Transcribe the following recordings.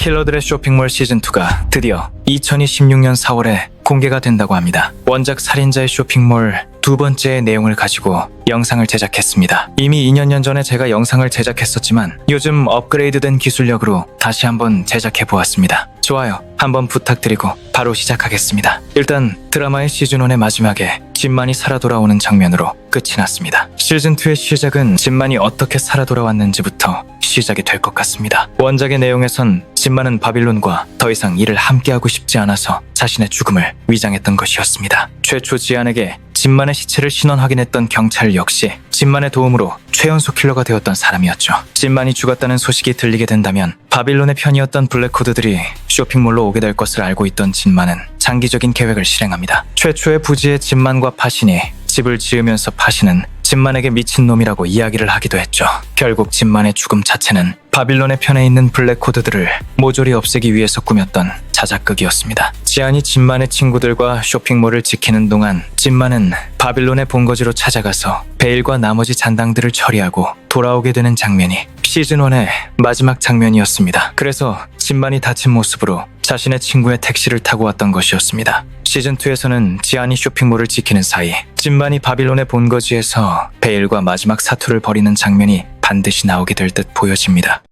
킬러들의 쇼핑몰 시즌2가 드디어 2026년 4월에 공개가 된다고 합니다. 원작 살인자의 쇼핑몰 두 번째의 내용을 가지고 영상을 제작했습니다. 이미 2년 전에 제가 영상을 제작했었지만 요즘 업그레이드된 기술력으로 다시 한번 제작해보았습니다. 좋아요 한번 부탁드리고 바로 시작하겠습니다. 일단 드라마의 시즌1의 마지막에 진만이 살아 돌아오는 장면으로 끝이 났습니다. 시즌2의 시작은 진만이 어떻게 살아 돌아왔는지부터 시작이 될 것 같습니다. 원작의 내용에선 진만은 바빌론과 더 이상 일을 함께하고 싶지 않아서 자신의 죽음을 위장했던 것이었습니다. 최초 지안에게 진만의 시체를 신원 확인했던 경찰 역시 진만의 도움으로 최연소 킬러가 되었던 사람이었죠. 진만이 죽었다는 소식이 들리게 된다면 바빌론의 편이었던 블랙코드들이 쇼핑몰로 오게 될 것을 알고 있던 진만은 장기적인 계획을 실행합니다. 최초의 부지의 진만과 파신이 집을 지으면서 파신은 진만에게 미친놈이라고 이야기를 하기도 했죠. 결국 진만의 죽음 자체는 바빌론의 편에 있는 블랙코드들을 모조리 없애기 위해서 꾸몄던 자작극이었습니다. 지안이 진만의 친구들과 쇼핑몰을 지키는 동안 진만은 바빌론의 본거지로 찾아가서 베일과 나머지 잔당들을 처리하고 돌아오게 되는 장면이 시즌1의 마지막 장면이었습니다. 그래서 진만이 다친 모습으로 자신의 친구의 택시를 타고 왔던 것이었습니다. 시즌2에서는 지안이 쇼핑몰을 지키는 사이 진만이 바빌론의 본거지에서 베일과 마지막 사투를 벌이는 장면이 반드시 나오게 될 듯 보여집니다.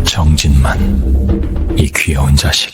정진만, 이 귀여운 자식.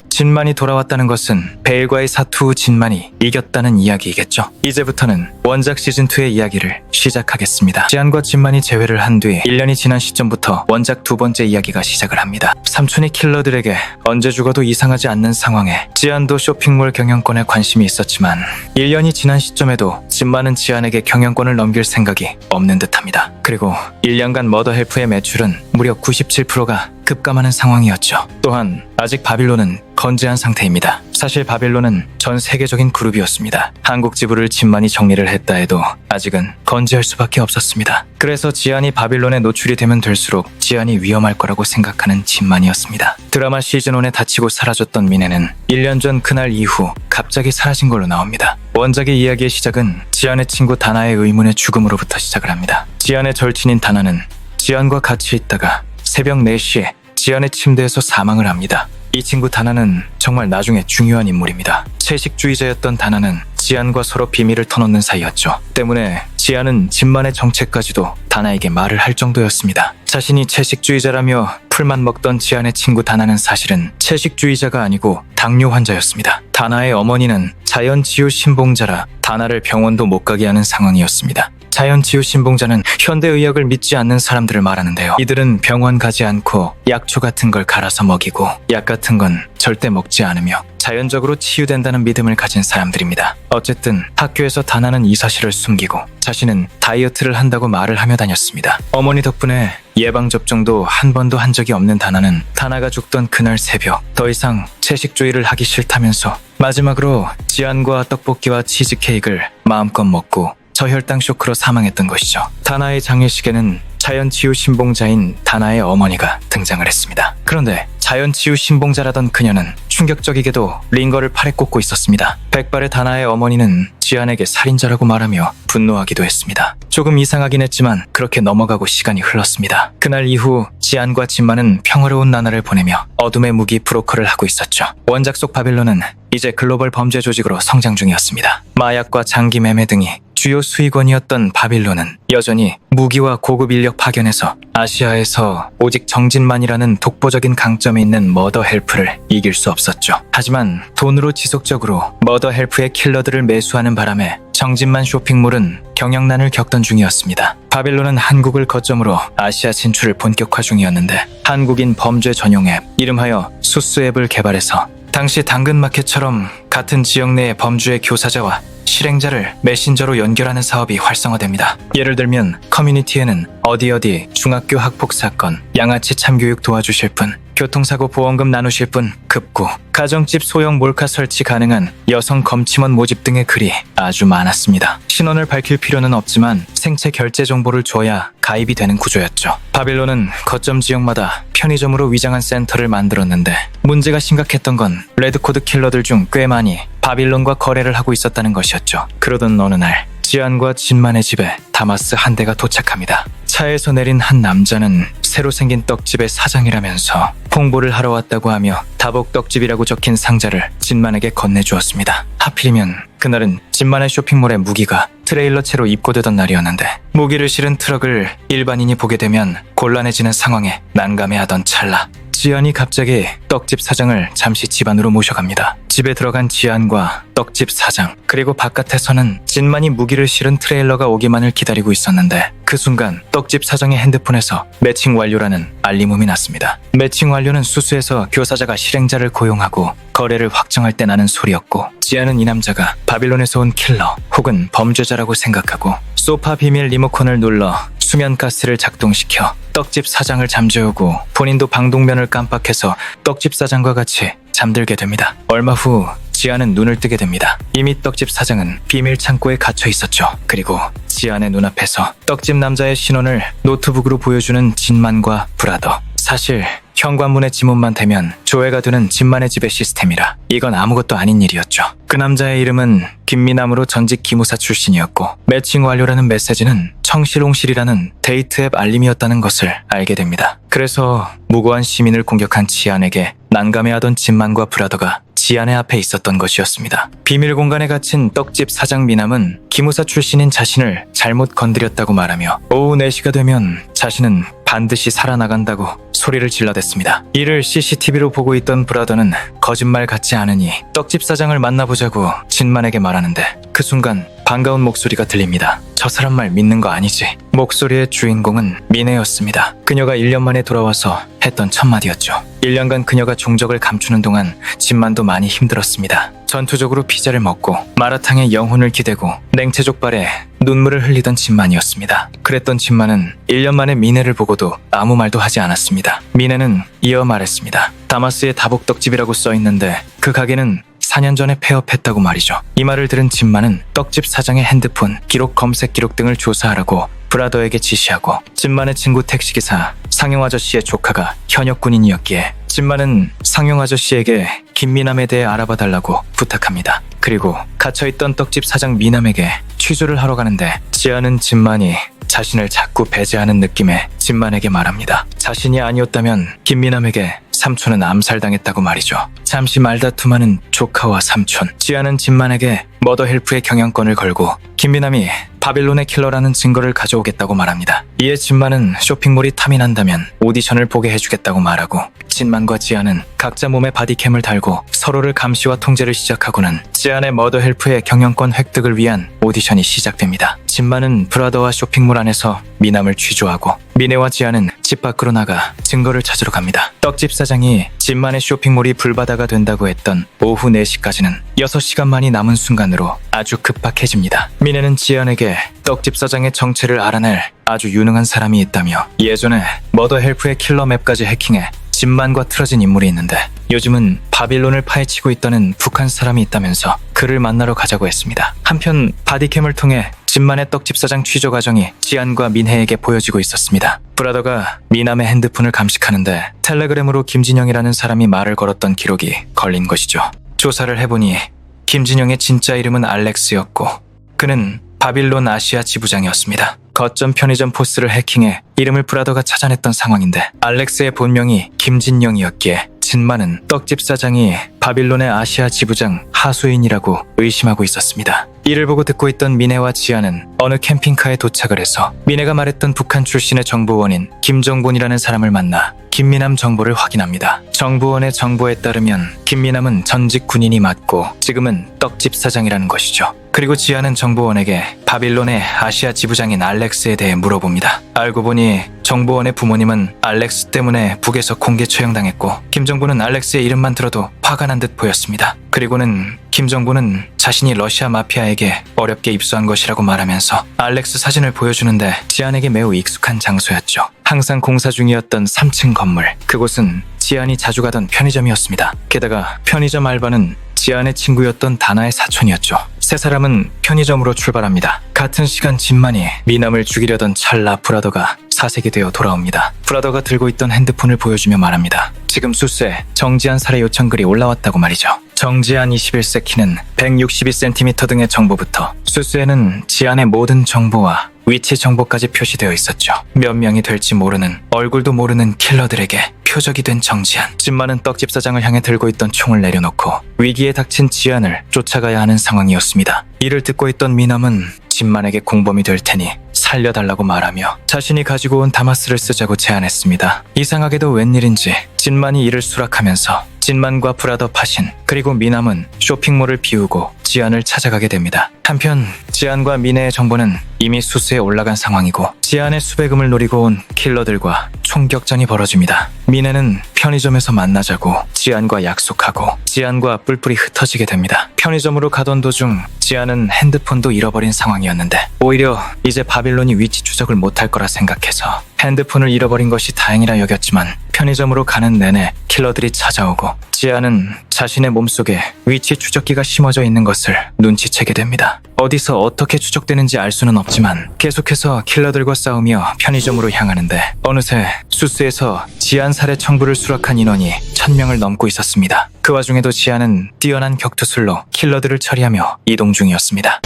진만이 돌아왔다는 것은 베일과의 사투 후 진만이 이겼다는 이야기이겠죠. 이제부터는 원작 시즌2의 이야기를 시작하겠습니다. 지안과 진만이 재회를 한 뒤 1년이 지난 시점부터 원작 두 번째 이야기가 시작을 합니다. 삼촌이 킬러들에게 언제 죽어도 이상하지 않는 상황에 지안도 쇼핑몰 경영권에 관심이 있었지만 1년이 지난 시점에도 진만은 지안에게 경영권을 넘길 생각이 없는 듯합니다. 그리고 1년간 머더헬프의 매출은 무려 97%가 급감하는 상황이었죠. 또한 아직 바빌론은 건재한 상태입니다. 사실 바빌론은 전 세계적인 그룹이었습니다. 한국 지부를 진만이 정리를 했다 해도 아직은 건재할 수밖에 없었습니다. 그래서 지안이 바빌론에 노출이 되면 될수록 지안이 위험할 거라고 생각하는 진만이었습니다. 드라마 시즌1에 다치고 사라졌던 미네는 1년 전 그날 이후 갑자기 사라진 걸로 나옵니다. 원작의 이야기의 시작은 지안의 친구 다나의 의문의 죽음으로부터 시작을 합니다. 지안의 절친인 다나는 지안과 같이 있다가 새벽 4시에 지안의 침대에서 사망을 합니다. 이 친구 다나는 정말 나중에 중요한 인물입니다. 채식주의자였던 다나는 지안과 서로 비밀을 터놓는 사이였죠. 때문에 지안은 진만의 정체까지도 다나에게 말을 할 정도였습니다. 자신이 채식주의자라며 풀만 먹던 지안의 친구 다나는 사실은 채식주의자가 아니고 당뇨 환자였습니다. 다나의 어머니는 자연치유 신봉자라 다나를 병원도 못 가게 하는 상황이었습니다. 자연치유 신봉자는 현대의학을 믿지 않는 사람들을 말하는데요. 이들은 병원 가지 않고 약초 같은 걸 갈아서 먹이고 약 같은 건 절대 먹지 않으며 자연적으로 치유된다는 믿음을 가진 사람들입니다. 어쨌든 학교에서 다나는 이 사실을 숨기고 자신은 다이어트를 한다고 말을 하며 다녔습니다. 어머니 덕분에 예방접종도 한 번도 한 적이 없는 다나는 다나가 죽던 그날 새벽 더 이상 채식주의를 하기 싫다면서 마지막으로 지안과 떡볶이와 치즈케이크를 마음껏 먹고 저혈당 쇼크로 사망했던 것이죠. 다나의 장례식에는 자연치유 신봉자인 다나의 어머니가 등장을 했습니다. 그런데 자연치유 신봉자라던 그녀는 충격적이게도 링거를 팔에 꽂고 있었습니다. 백발의 다나의 어머니는 지안에게 살인자라고 말하며 분노하기도 했습니다. 조금 이상하긴 했지만 그렇게 넘어가고 시간이 흘렀습니다. 그날 이후 지안과 진마는 평화로운 나날을 보내며 어둠의 무기 브로커를 하고 있었죠. 원작 속 바빌론은 이제 글로벌 범죄 조직으로 성장 중이었습니다. 마약과 장기 매매 등이 주요 수익원이었던 바빌론은 여전히 무기와 고급 인력 파견에서 아시아에서 오직 정진만이라는 독보적인 강점이 있는 머더 헬프를 이길 수 없었죠. 하지만 돈으로 지속적으로 머더 헬프의 킬러들을 매수하는 바람에 정진만 쇼핑몰은 경영난을 겪던 중이었습니다. 바빌론은 한국을 거점으로 아시아 진출을 본격화 중이었는데 한국인 범죄 전용 앱 이름하여 수스 앱을 개발해서 당시 당근마켓처럼 같은 지역 내의 범죄의 교사자와 실행자를 메신저로 연결하는 사업이 활성화됩니다. 예를 들면 커뮤니티에는 어디 중학교 학폭 사건, 양아치 참교육 도와주실 분, 교통사고 보험금 나누실 분, 급구, 가정집 소형 몰카 설치 가능한 여성 검침원 모집 등의 글이 아주 많았습니다. 신원을 밝힐 필요는 없지만 생체 결제 정보를 줘야 가입이 되는 구조였죠. 바빌론은 거점 지역마다 편의점으로 위장한 센터를 만들었는데 문제가 심각했던 건 레드코드 킬러들 중 꽤 많이 바빌론과 거래를 하고 있었다는 것이었죠. 그러던 어느 날 지안과 진만의 집에 다마스 한 대가 도착합니다. 차에서 내린 한 남자는 새로 생긴 떡집의 사장이라면서 홍보를 하러 왔다고 하며 다복 떡집이라고 적힌 상자를 진만에게 건네주었습니다. 하필이면 그날은 진만의 쇼핑몰에 무기가 트레일러 채로 입고되던 날이었는데 무기를 실은 트럭을 일반인이 보게 되면 곤란해지는 상황에 난감해하던 찰나 지안이 갑자기 떡집 사장을 잠시 집 안으로 모셔갑니다. 집에 들어간 지안과 떡집 사장 그리고 바깥에서는 진만이 무기를 실은 트레일러가 오기만을 기다리고 있었는데 그 순간 떡집 사장의 핸드폰에서 매칭 완료라는 알림음이 났습니다. 매칭 완료는 수수에서 교사자가 실행자를 고용하고 거래를 확정할 때 나는 소리였고 지안은 이 남자가 바빌론에서 온 킬러 혹은 범죄자라고 생각하고 소파 비밀 리모컨을 눌러 수면가스를 작동시켜 떡집 사장을 잠재우고 본인도 방독면을 깜빡해서 떡집 사장과 같이 잠들게 됩니다. 얼마 후 지안은 눈을 뜨게 됩니다. 이미 떡집 사장은 비밀 창고에 갇혀 있었죠. 그리고 지안의 눈앞에서 떡집 남자의 신원을 노트북으로 보여주는 진만과 브라더. 사실 현관문의 지문만 대면 조회가 되는 진만의 집의 시스템이라 이건 아무것도 아닌 일이었죠. 그 남자의 이름은 김미남으로 전직 기무사 출신이었고 매칭 완료라는 메시지는 청실홍실이라는 데이트 앱 알림이었다는 것을 알게 됩니다. 그래서 무고한 시민을 공격한 지안에게 난감해하던 진만과 브라더가 지안의 앞에 있었던 것이었습니다. 비밀 공간에 갇힌 떡집 사장 미남은 기무사 출신인 자신을 잘못 건드렸다고 말하며 오후 4시가 되면 자신은 반드시 살아나간다고 소리를 질러댔습니다. 이를 CCTV로 보고 있던 브라더는 거짓말 같지 않으니 떡집 사장을 만나보자고 진만에게 말하는데 그 순간 반가운 목소리가 들립니다. 저 사람 말 믿는 거 아니지? 목소리의 주인공은 미네였습니다. 그녀가 1년 만에 돌아와서 했던 첫마디였죠. 1년간 그녀가 종적을 감추는 동안 진만도 많이 힘들었습니다. 전투적으로 피자를 먹고 마라탕에 영혼을 기대고 냉채 족발에 눈물을 흘리던 진만이었습니다. 그랬던 진만은 1년 만에 미네를 보고도 아무 말도 하지 않았습니다. 미네는 이어 말했습니다. 다마스의 다복떡집이라고 써있는데 그 가게는 4년 전에 폐업했다고 말이죠. 이 말을 들은 진만은 떡집 사장의 핸드폰, 기록 검색 기록 등을 조사하라고 브라더에게 지시하고 진만의 친구 택시기사 상용 아저씨의 조카가 현역 군인이었기에 진만은 상용 아저씨에게 김미남에 대해 알아봐 달라고 부탁합니다. 그리고 갇혀있던 떡집 사장 미남에게 취조를 하러 가는데 지안은 진만이 자신을 자꾸 배제하는 느낌에 진만에게 말합니다. 자신이 아니었다면 김미남에게 삼촌은 암살당했다고 말이죠. 잠시 말다툼하는 조카와 삼촌. 지안은 진만에게 머더 헬프의 경영권을 걸고 김미남이 바빌론의 킬러라는 증거를 가져오겠다고 말합니다. 이에 진만은 쇼핑몰이 탐이 난다면 오디션을 보게 해주겠다고 말하고 진만과 지안은 각자 몸에 바디캠을 달고 서로를 감시와 통제를 시작하고는 지안의 머더 헬프의 경영권 획득을 위한 오디션이 시작됩니다. 진만은 브라더와 쇼핑몰 안에서 미남을 취조하고 미네와 지안은 집 밖으로 나가 증거를 찾으러 갑니다. 떡집 사장이 진만의 쇼핑몰이 불바다가 된다고 했던 오후 4시까지는 6시간만이 남은 순간으로 아주 급박해집니다. 미네는 지안에게 떡집 사장의 정체를 알아낼 아주 유능한 사람이 있다며 예전에 머더 헬프의 킬러 맵까지 해킹해 진만과 틀어진 인물이 있는데 요즘은 바빌론을 파헤치고 있다는 북한 사람이 있다면서 그를 만나러 가자고 했습니다. 한편 바디캠을 통해 진만의 떡집 사장 취조 과정이 지안과 민혜에게 보여지고 있었습니다. 브라더가 미남의 핸드폰을 감식하는데 텔레그램으로 김진영이라는 사람이 말을 걸었던 기록이 걸린 것이죠. 조사를 해보니 김진영의 진짜 이름은 알렉스였고 그는 바빌론 아시아 지부장이었습니다. 거점 편의점 포스를 해킹해 이름을 브라더가 찾아냈던 상황인데 알렉스의 본명이 김진영이었기에 진만은 떡집 사장이 바빌론의 아시아 지부장 하수인이라고 의심하고 있었습니다. 이를 보고 듣고 있던 민혜와 지아는 어느 캠핑카에 도착을 해서 민혜가 말했던 북한 출신의 정보원인 김정본이라는 사람을 만나 김미남 정보를 확인합니다. 정보원의 정보에 따르면 김미남은 전직 군인이 맞고 지금은 떡집 사장이라는 것이죠. 그리고 지아는 정보원에게 바빌론의 아시아 지부장인 알렉스에 대해 물어봅니다. 알고 보니 정보원의 부모님은 알렉스 때문에 북에서 공개 처형당했고 김정보는 알렉스의 이름만 들어도 화가 난 듯 보였습니다. 그리고는 김정보는 자신이 러시아 마피아에게 어렵게 입수한 것이라고 말하면서 알렉스 사진을 보여주는데 지안에게 매우 익숙한 장소였죠. 항상 공사 중이었던 3층 건물. 그곳은 지안이 자주 가던 편의점이었습니다. 게다가 편의점 알바는 지안의 친구였던 다나의 사촌이었죠. 세 사람은 편의점으로 출발합니다. 같은 시간 진만이 미남을 죽이려던 찰나 브라더가 사색이 되어 돌아옵니다. 브라더가 들고 있던 핸드폰을 보여주며 말합니다. 지금 수수에 정지한 살해 요청글이 올라왔다고 말이죠. 정지한 21세 키는 162cm 등의 정보부터 수수에는 지안의 모든 정보와 위치 정보까지 표시되어 있었죠. 몇 명이 될지 모르는 얼굴도 모르는 킬러들에게 표적이 된 정지한. 진만은 떡집 사장을 향해 들고 있던 총을 내려놓고 위기에 닥친 지안을 쫓아가야 하는 상황이었습니다. 이를 듣고 있던 미남은 진만에게 공범이 될 테니 살려달라고 말하며 자신이 가지고 온 다마스를 쓰자고 제안했습니다. 이상하게도 웬일인지 진만이 이를 수락하면서 진만과 브라더 파신 그리고 미남은 쇼핑몰을 비우고 지안을 찾아가게 됩니다. 한편 지안과 민혜의 정보는 이미 수수에 올라간 상황이고 지안의 수배금을 노리고 온 킬러들과 총격전이 벌어집니다. 민혜는 편의점에서 만나자고 지안과 약속하고 지안과 뿔뿔이 흩어지게 됩니다. 편의점으로 가던 도중 지안은 핸드폰도 잃어버린 상황이었는데 오히려 이제 바빌론이 위치 추적을 못할 거라 생각해서 핸드폰을 잃어버린 것이 다행이라 여겼지만 편의점으로 가는 내내 킬러들이 찾아오고 지안은 자신의 몸속에 위치 추적기가 심어져 있는 것을 눈치채게 됩니다. 어디서 어떻게 추적되는지 알 수는 없지만 계속해서 킬러들과 싸우며 편의점으로 향하는데 어느새 수스에서 지안 살해 청부를 수락한 인원이 1000명을 넘고 있었습니다. 그 와중에도 지안은 뛰어난 격투술로 킬러들을 처리하며 이동 중이었습니다.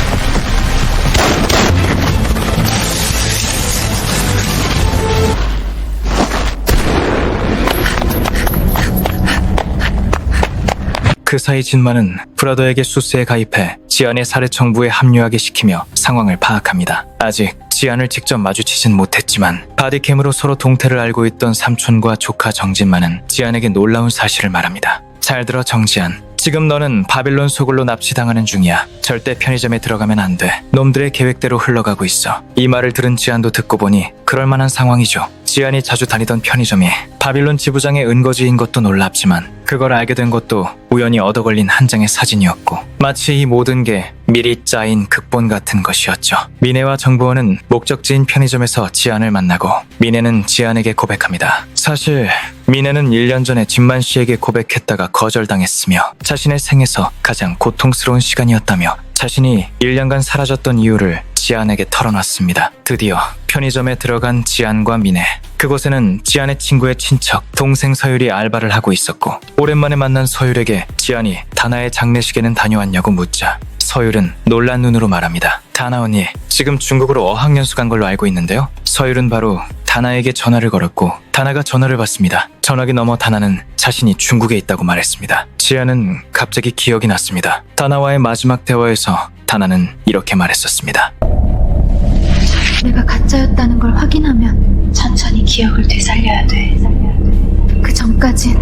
그 사이 진만은 브라더에게 수스에 가입해 지안의 살해 청부에 합류하게 시키며 상황을 파악합니다. 아직 지안을 직접 마주치진 못했지만 바디캠으로 서로 동태를 알고 있던 삼촌과 조카 정진만은 지안에게 놀라운 사실을 말합니다. 잘 들어 정지안. 지금 너는 바빌론 소굴로 납치당하는 중이야. 절대 편의점에 들어가면 안 돼. 놈들의 계획대로 흘러가고 있어. 이 말을 들은 지안도 듣고 보니 그럴 만한 상황이죠. 지안이 자주 다니던 편의점이 바빌론 지부장의 은거지인 것도 놀랍지만 그걸 알게 된 것도 우연히 얻어걸린 한 장의 사진이었고 마치 이 모든 게 미리 짜인 극본 같은 것이었죠. 민혜와 정보원은 목적지인 편의점에서 지안을 만나고 민혜는 지안에게 고백합니다. 사실 민혜는 1년 전에 진만 씨에게 고백했다가 거절당했으며 자신의 생에서 가장 고통스러운 시간이었다며 자신이 1년간 사라졌던 이유를 지안에게 털어놨습니다. 드디어 편의점에 들어간 지안과 민혜. 그곳에는 지안의 친구의 친척, 동생 서율이 알바를 하고 있었고 오랜만에 만난 서율에게 지안이 다나의 장례식에는 다녀왔냐고 묻자 서율은 놀란 눈으로 말합니다. 다나 언니, 지금 중국으로 어학연수 간 걸로 알고 있는데요. 서율은 바로 다나에게 전화를 걸었고 다나가 전화를 받습니다. 전화기 너머 다나는 자신이 중국에 있다고 말했습니다. 지안은 갑자기 기억이 났습니다. 다나와의 마지막 대화에서 다나는 이렇게 말했었습니다. 내가 가짜였다는 걸 확인하면 천천히 기억을 되살려야 돼. 그 전까진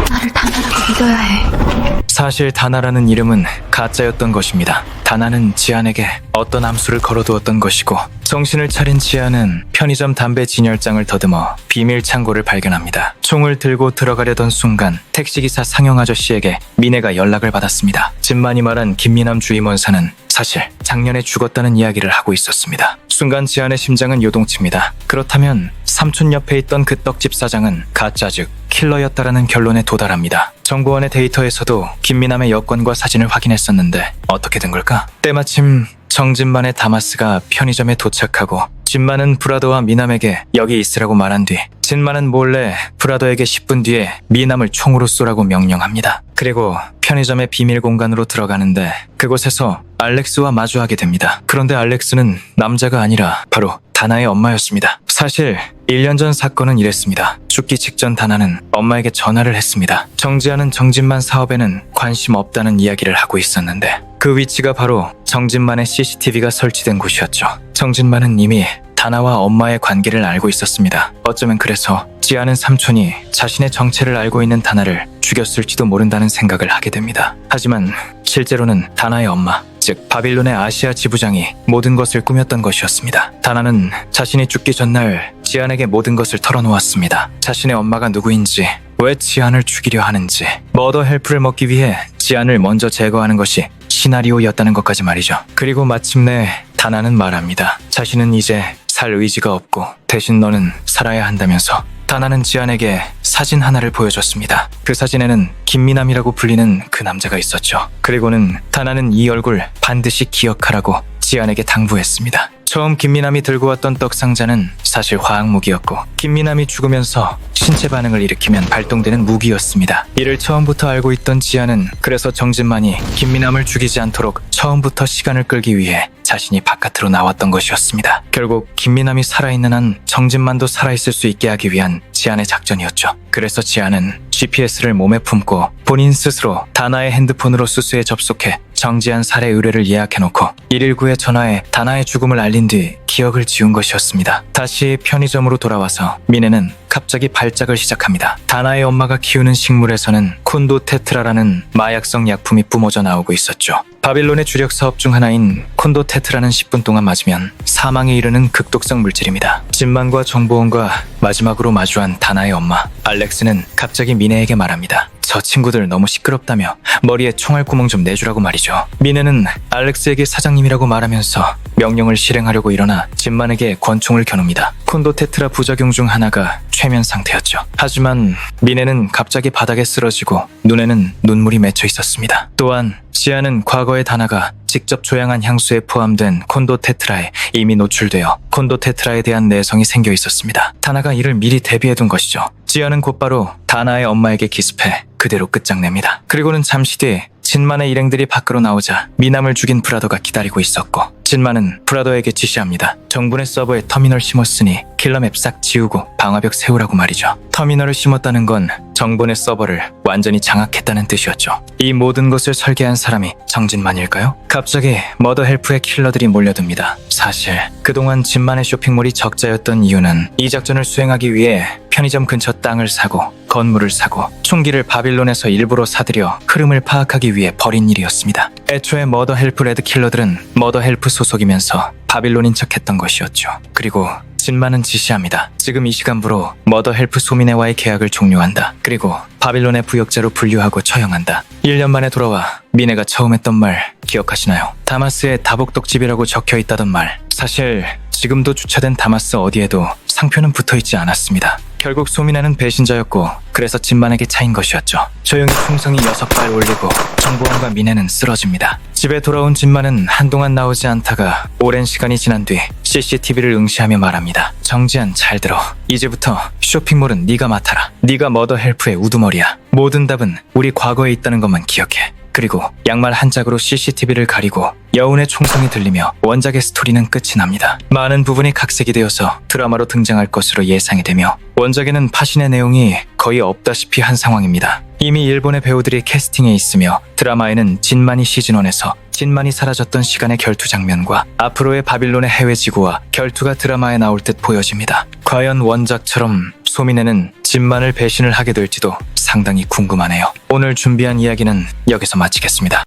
나를 다나라고 믿어야 해. 사실 다나라는 이름은 가짜였던 것입니다. 다나는 지안에게 어떤 암수를 걸어두었던 것이고 정신을 차린 지안은 편의점 담배 진열장을 더듬어 비밀 창고를 발견합니다. 총을 들고 들어가려던 순간 택시기사 상영 아저씨에게 민혜가 연락을 받았습니다. 진만이 말한 김미남 주임원사는 사실 작년에 죽었다는 이야기를 하고 있었습니다. 순간 지안의 심장은 요동칩니다. 그렇다면 삼촌 옆에 있던 그 떡집 사장은 가짜 즉 킬러였다라는 결론에 도달합니다. 정보원의 데이터에서도 김미남의 여권과 사진을 확인했었는데 어떻게 된 걸까? 때마침 정진만의 다마스가 편의점에 도착하고 진만은 브라더와 미남에게 여기 있으라고 말한 뒤 진만은 몰래 브라더에게 10분 뒤에 미남을 총으로 쏘라고 명령합니다. 그리고 편의점의 비밀 공간으로 들어가는데 그곳에서 알렉스와 마주하게 됩니다. 그런데 알렉스는 남자가 아니라 바로 다나의 엄마였습니다. 사실 1년 전 사건은 이랬습니다. 죽기 직전 다나는 엄마에게 전화를 했습니다. 정지하는 정진만 사업에는 관심 없다는 이야기를 하고 있었는데 그 위치가 바로 정진만의 CCTV가 설치된 곳이었죠. 정진만은 이미 다나와 엄마의 관계를 알고 있었습니다. 어쩌면 그래서 지아는 삼촌이 자신의 정체를 알고 있는 다나를 죽였을지도 모른다는 생각을 하게 됩니다. 하지만 실제로는 다나의 엄마, 즉 바빌론의 아시아 지부장이 모든 것을 꾸몄던 것이었습니다. 다나는 자신이 죽기 전날 지안에게 모든 것을 털어놓았습니다. 자신의 엄마가 누구인지, 왜 지안을 죽이려 하는지, 머더 헬프를 먹기 위해 지안을 먼저 제거하는 것이 시나리오였다는 것까지 말이죠. 그리고 마침내 다나는 말합니다. 자신은 이제 살 의지가 없고 대신 너는 살아야 한다면서 다나는 지안에게 사진 하나를 보여줬습니다. 그 사진에는 김미남이라고 불리는 그 남자가 있었죠. 그리고는 다나는 이 얼굴 반드시 기억하라고 지안에게 당부했습니다. 처음 김미남이 들고 왔던 떡 상자는 사실 화학무기였고 김미남이 죽으면서 신체 반응을 일으키면 발동되는 무기였습니다. 이를 처음부터 알고 있던 지안은 그래서 정진만이 김미남을 죽이지 않도록 처음부터 시간을 끌기 위해 자신이 바깥으로 나왔던 것이었습니다. 결국 김미남이 살아있는 한 정진만도 살아있을 수 있게 하기 위한 지안의 작전이었죠. 그래서 지안은 GPS를 몸에 품고 본인 스스로 다나의 핸드폰으로 수수에 접속해 정지한 살해 의뢰를 예약해놓고 119에 전화해 다나의 죽음을 알린 뒤 기억을 지운 것이었습니다. 다시 편의점으로 돌아와서 미네는 갑자기 발작을 시작합니다. 다나의 엄마가 키우는 식물에서는 콘도테트라라는 마약성 약품이 뿜어져 나오고 있었죠. 바빌론의 주력 사업 중 하나인 콘도테트라는 10분 동안 맞으면 사망에 이르는 극독성 물질입니다. 진만과 정보원과 마지막으로 마주한 다나의 엄마 알렉스는 갑자기 미네에게 말합니다. 저 친구들 너무 시끄럽다며 머리에 총알 구멍 좀 내주라고 말이죠. 미네는 알렉스에게 사장님이라고 말하면서 명령을 실행하려고 일어나 진만에게 권총을 겨눕니다. 콘도테트라 부작용 중 하나가 최면 상태였죠. 하지만 미네는 갑자기 바닥에 쓰러지고 눈에는 눈물이 맺혀 있었습니다. 또한 지아는 과거의 다나가 직접 조향한 향수에 포함된 콘도테트라에 이미 노출되어 콘도테트라에 대한 내성이 생겨 있었습니다. 다나가 이를 미리 대비해둔 것이죠. 지아는 곧바로 다나의 엄마에게 기습해 그대로 끝장냅니다. 그리고는 잠시 뒤 진만의 일행들이 밖으로 나오자 미남을 죽인 브라더가 기다리고 있었고 진만은 브라더에게 지시합니다. 정분의 서버에 터미널 심었으니 킬러맵 싹 지우고 방화벽 세우라고 말이죠. 터미널을 심었다는 건 정본의 서버를 완전히 장악했다는 뜻이었죠. 이 모든 것을 설계한 사람이 정진만일까요? 갑자기 머더 헬프의 킬러들이 몰려듭니다. 사실 그동안 진만의 쇼핑몰이 적자였던 이유는 이 작전을 수행하기 위해 편의점 근처 땅을 사고 건물을 사고 총기를 바빌론에서 일부러 사들여 흐름을 파악하기 위해 벌인 일이었습니다. 애초에 머더 헬프 레드 킬러들은 머더 헬프 소속이면서 바빌론인 척했던 것이었죠. 그리고 진만은 지시합니다. 지금 이 시간부로 머더 헬프 소미네와의 계약을 종료한다. 그리고 바빌론의 부역자로 분류하고 처형한다. 1년 만에 돌아와 미네가 처음 했던 말 기억하시나요? 다마스에 다복떡집이라고 적혀 있다던 말. 사실 지금도 주차된 다마스 어디에도 상표는 붙어있지 않았습니다. 결국 소미네는 배신자였고 그래서 진만에게 차인 것이었죠. 조용히 총성이 6발 올리고 정보원과 미네는 쓰러집니다. 집에 돌아온 진만은 한동안 나오지 않다가 오랜 시간이 지난 뒤 CCTV를 응시하며 말합니다. 정지한 잘 들어. 이제부터 쇼핑몰은 네가 맡아라. 네가 머더 헬프의 우두머리야. 모든 답은 우리 과거에 있다는 것만 기억해. 그리고 양말 한 짝으로 CCTV를 가리고 여운의 총성이 들리며 원작의 스토리는 끝이 납니다. 많은 부분이 각색이 되어서 드라마로 등장할 것으로 예상이 되며 원작에는 파신의 내용이 거의 없다시피 한 상황입니다. 이미 일본의 배우들이 캐스팅에 있으며 드라마에는 진만이 시즌1에서 진만이 사라졌던 시간의 결투 장면과 앞으로의 바빌론의 해외 지구와 결투가 드라마에 나올 듯 보여집니다. 과연 원작처럼 소미네는 진만을 배신을 하게 될지도 상당히 궁금하네요. 오늘 준비한 이야기는 여기서 마치겠습니다.